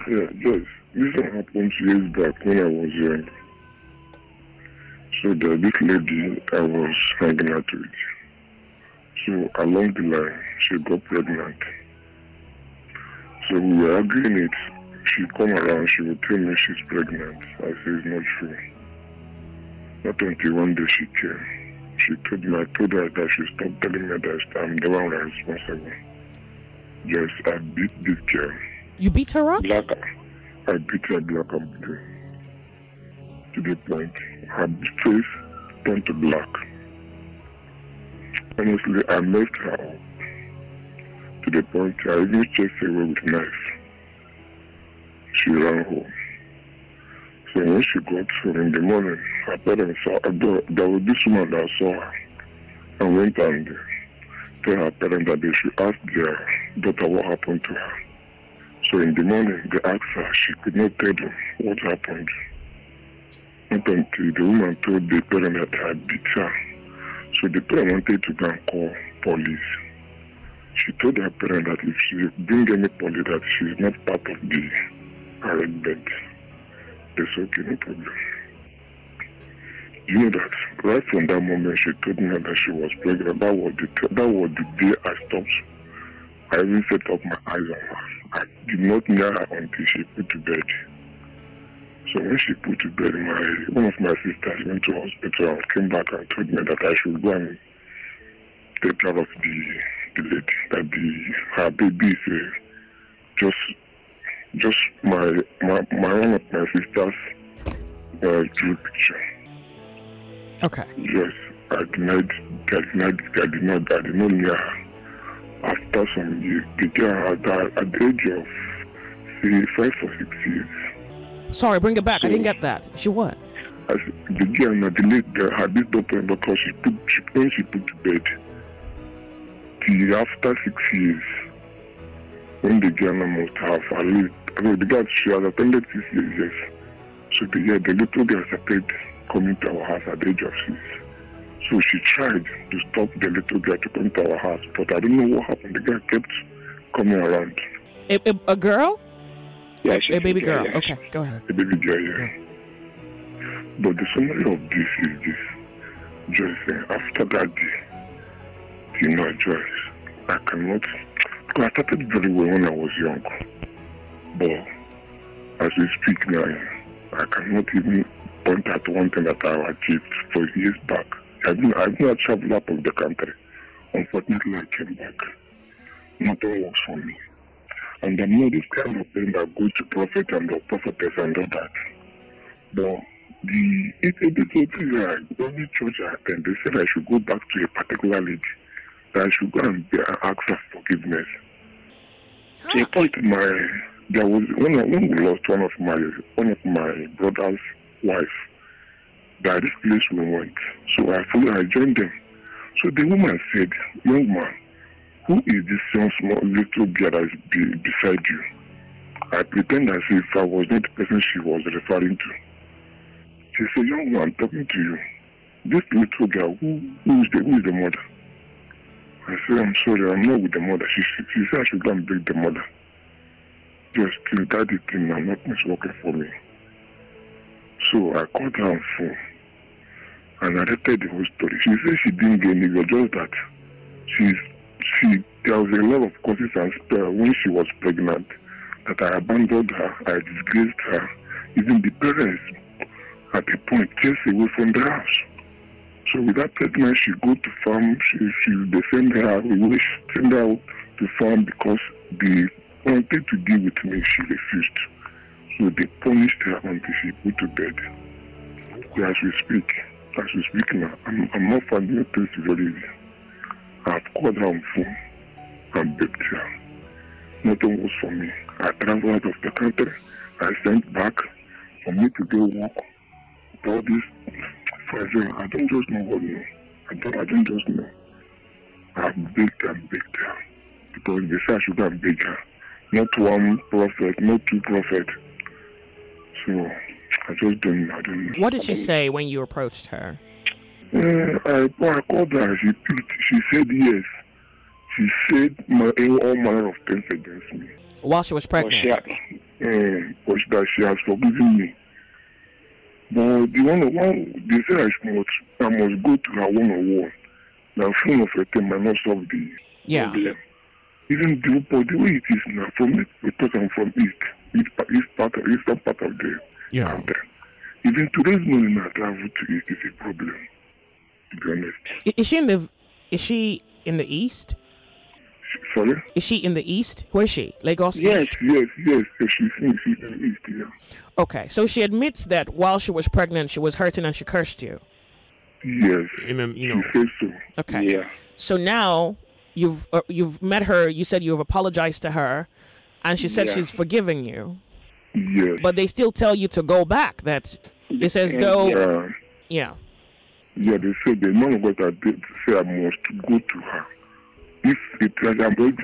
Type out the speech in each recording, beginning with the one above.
Yeah, Joyce, this one happened years back when I was young. So this lady I was hanging out with. So along the line, she got pregnant. So we were arguing it. She come around, she would tell me she's pregnant. I say it's not true. Not until one day she came. I told her that she stopped telling me that I'm the one responsible. Yes, I beat this girl. You beat her up? I beat her black and blue. To the point, her face turned to black. Honestly, I messed her up. To the point, I even chased her away with a knife. She ran home. So when she got home in the morning, her parents saw there was this woman that saw her and went and told her parents that they should ask their daughter what happened to her. So in the morning, they asked her, she could not tell them what happened. Not until the woman told the parent that I beat her. So the parent wanted to go and call police. She told her parent that if she bring any police, that she's not part of the arrangement. They said, okay, no problem. You know that right from that moment she told me that she was pregnant. That was the day I stopped. I even set up my eyes on her. I did not near her until she put to bed. So when she put to bed, one of my sisters went to hospital and came back and told me that I should go and take care of the lady. That her baby is just my one of my sisters drew picture. Okay. Yes, I did not near her. After some years, the girl at the age of say 5 or 6 years. Sorry, bring it back. So, I didn't get that. She what? The girl had this daughter because when she put to bed. After 6 years, when the girl must have at least, the girl she has attended 6 years, yes. So the little girl started coming to our house at the age of 6. So she tried to stop the little girl to come to our house, but I don't know what happened. The girl kept coming around. A girl? Yeah, a baby girl. Yeah, okay, go ahead. A baby girl, yeah. But the summary of this is this. Joyce, after that day, Joyce, I cannot, because I started very well when I was young. But as we speak now, I cannot even point at one thing that I achieved for years back. I've been traveled out of the country. Unfortunately, I came back. Nothing works for me. And I'm not this kind of thing that goes to prophet and the prophetess and all that. But every church I attend, they said I should go back to a particular lady. That I should go and ask for forgiveness. To a point, there was when we lost one of my brother's wife. That this place we went. So I joined them. So the woman said, young man, who is this young small little girl that is beside you? I pretend as if I was not the person she was referring to. She said, young man, I'm talking to you. This little girl, who is the mother? I said, I'm sorry, I'm not with the mother. She said I should go and beg the mother. Just till that thing now, nothing's working for me. So I called her on phone and I narrated the whole story. She said she didn't get anywhere, just that there was a lot of causes and spell when she was pregnant that I abandoned her, I disgraced her. Even the parents at a point chased away from the house. So with that pregnant, she go to farm, they send her away, send her out to farm because they wanted to deal with me, she refused. So they punished her until she put to bed. As we speak now, I'm not finding things very easy. I've called her on phone and begged her. Nothing was for me. I traveled out of the country. I sent back for me to go work. All this, I don't just know what you know. I don't just know. I've begged and begged her because they said I should go and beg her. Not one prophet, not two prophets. So I just don't know. What did she say when you approached her? I called her. She said yes. She said all manner of things against me. While she was pregnant? but that she has forgiven me. But the one they say I must go to her one-on-one. Now, phone of a thing might not solve the problem. Even the way it is now, from it, because I'm from eastern part of the country. Even today's morning, I travel to east is a problem. To be honest. Is she in the east? Sorry? Is she in the east? Where is she? Lagos Yes. East? She's in the east, yeah. Okay, so she admits that while she was pregnant, she was hurting and she cursed you. Yes. She says so. Okay. Yeah. So now you've met her. You said you've apologized to her, and she said she's forgiving you. Yes. But they still tell you to go back. That it's as though. Yeah. Yeah, they say the man of God that they say I must go to her. If it is I'm going to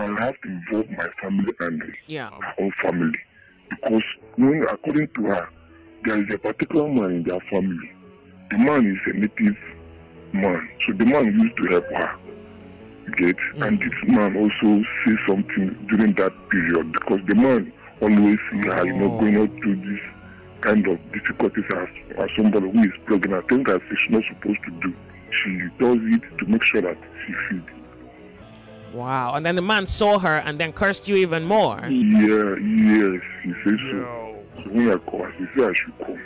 I have to involve my family and her own family. Because according to her, there is a particular man in their family. The man is a native man. So the man used to help her. And this man also says something during that period because the man always see her, going out through this kind of difficulties as somebody who is pregnant. Things that she's not supposed to do. She does it to make sure that she feeds. Wow. And then the man saw her and then cursed you even more. Yes, he says so. So when I call her, she said I should come.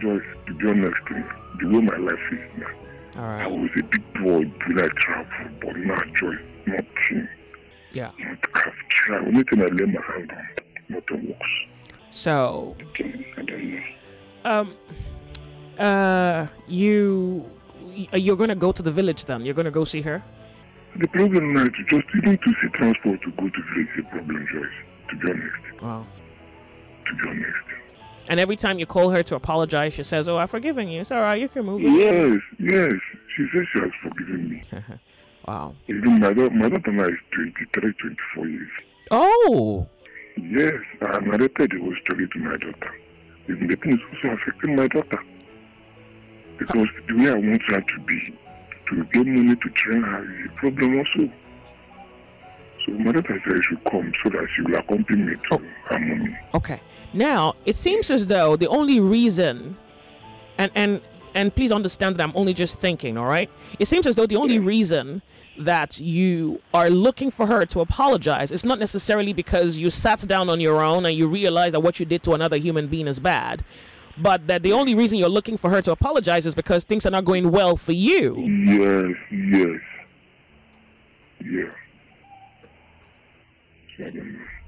Joyce, to be honest, the way my life is now, I was a big boy when I travel, but now Joyce, nothing. Yeah. I've tried. Only thing I lay my hand on, nothing works. So, I don't know. you're gonna go to the village then? You're gonna go see her? The problem now is just even to see transport to go to village is a problem, Joyce, to be honest. Wow. To be honest. And every time you call her to apologize, she says, "Oh, I've forgiven you. It's all right. You can move on." Yes. She says she has forgiven me. Wow. Even my daughter now is 23, 24 years. Oh. Yes, I narrated the whole story to my daughter. Even the thing is also affecting my daughter. Because the way I want her to be, to get money to train her is a problem also. So my daughter said she should come so that she will accompany me to her mommy. Okay. Now, it seems as though the only reason, and please understand that I'm only just thinking, all right? It seems as though the only reason that you are looking for her to apologize is not necessarily because you sat down on your own and you realized that what you did to another human being is bad, but that the only reason you're looking for her to apologize is because things are not going well for you. Yes.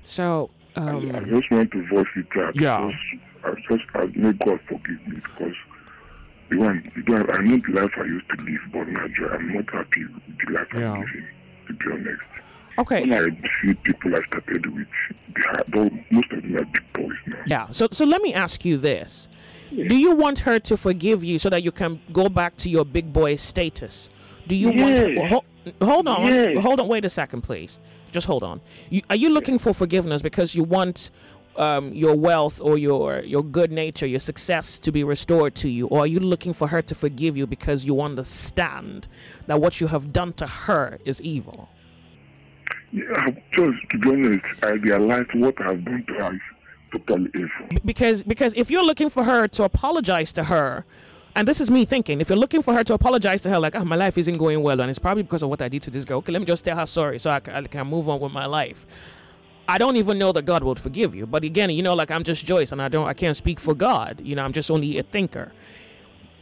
So, I just want to voice it out. I may God forgive me because I know the life I used to live, but now I'm not happy with the life I'm living, to be honest. Okay. When I see people I started with, most of them are big boys now. Yeah. So let me ask you this. Do you want her to forgive you so that you can go back to your big boy status? Do you want her, hold on, wait a second, please. Just hold on. Are you looking for forgiveness because you want your wealth or your good nature, your success to be restored to you? Or are you looking for her to forgive you because you understand that what you have done to her is evil? Yeah, just to be honest, I realized what I've done to her is totally evil. Because if you're looking for her to apologize to her, and this is me thinking, if you're looking for her to apologize to her, like, my life isn't going well, and it's probably because of what I did to this girl. Okay, let me just tell her sorry so I can move on with my life. I don't even know that God will forgive you. But again, like, I'm just Joyce, and I can't speak for God. I'm just only a thinker.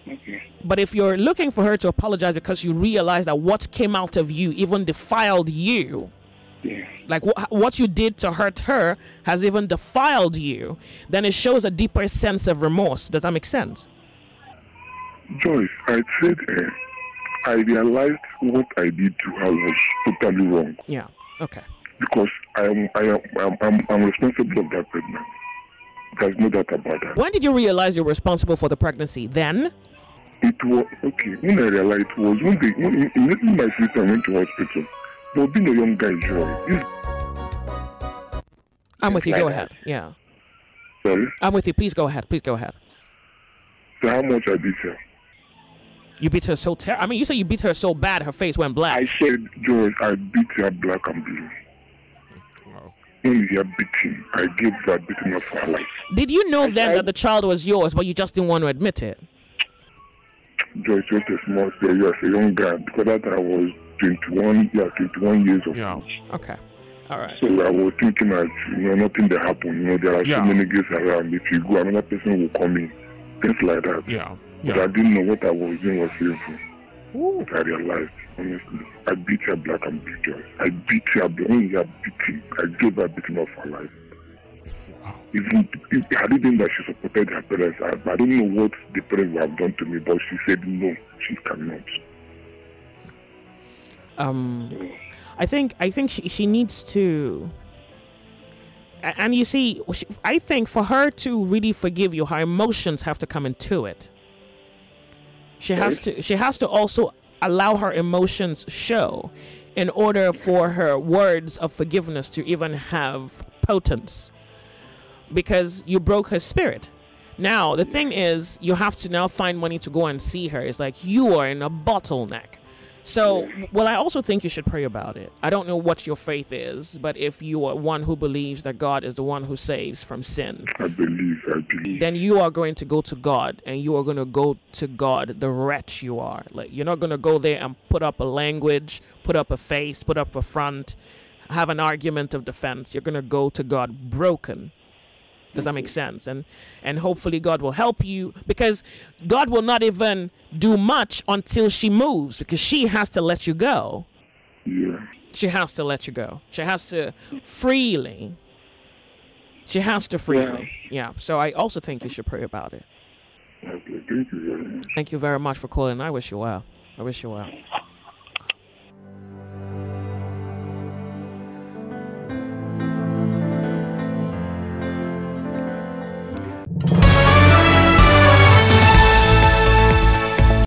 Okay. But if you're looking for her to apologize because you realize that what came out of you even defiled you, like what you did to hurt her has even defiled you, then it shows a deeper sense of remorse. Does that make sense? Joyce, I said I realized what I did to her was totally wrong. Yeah. Okay. Because I'm responsible of that pregnancy. There's no doubt about that. When did you realize you were responsible for the pregnancy? Then? It was okay. When I realized it was when immediately my sister went to hospital. But being a young guy, Joy. I'm with you. Go ahead. Yeah. Sorry? I'm with you. Please go ahead. So how much I beat her? You beat her so terrible. I mean, you said you beat her so bad her face went black. I said, Joyce, I beat her black and blue. when you hear beating, I gave her beating of her life. Did you know then that the child was yours, but you just didn't want to admit it? Joyce, just a small story. You as a young guy, because that I was 21 years of age. Okay. All right. So I was thinking that, nothing that happened. There are so many girls around. If you go, another person will come in. Things like that. But I didn't know what I was doing was sinful. But I realized, honestly, I beat her black and beat Joyce. I beat her black. When you are beating, I gave her beating of her life. Even I didn't that she supported her parents. I don't know what the parents would have done to me, but she said no, she cannot. I think she needs to, and you see, I think for her to really forgive you, her emotions have to come into it. She has to also allow her emotions show in order for her words of forgiveness to even have potence, because you broke her spirit. Now the thing is, you have to now find money to go and see her. It's like you are in a bottleneck. So, well, I also think you should pray about it. I don't know what your faith is, but if you are one who believes that God is the one who saves from sin, I believe. Then you are going to go to God, and you are going to go to God the wretch you are. Like, you're not going to go there and put up a language, put up a face, put up a front, have an argument of defense. You're going to go to God broken. Does that make sense? And hopefully God will help you, because God will not even do much until she moves, because she has to let you go. Yeah. She has to let you go. She has to freely. She has to freely. Yeah. So I also think you should pray about it. Okay. Thank you very much. Thank you very much for calling. I wish you well. I wish you well.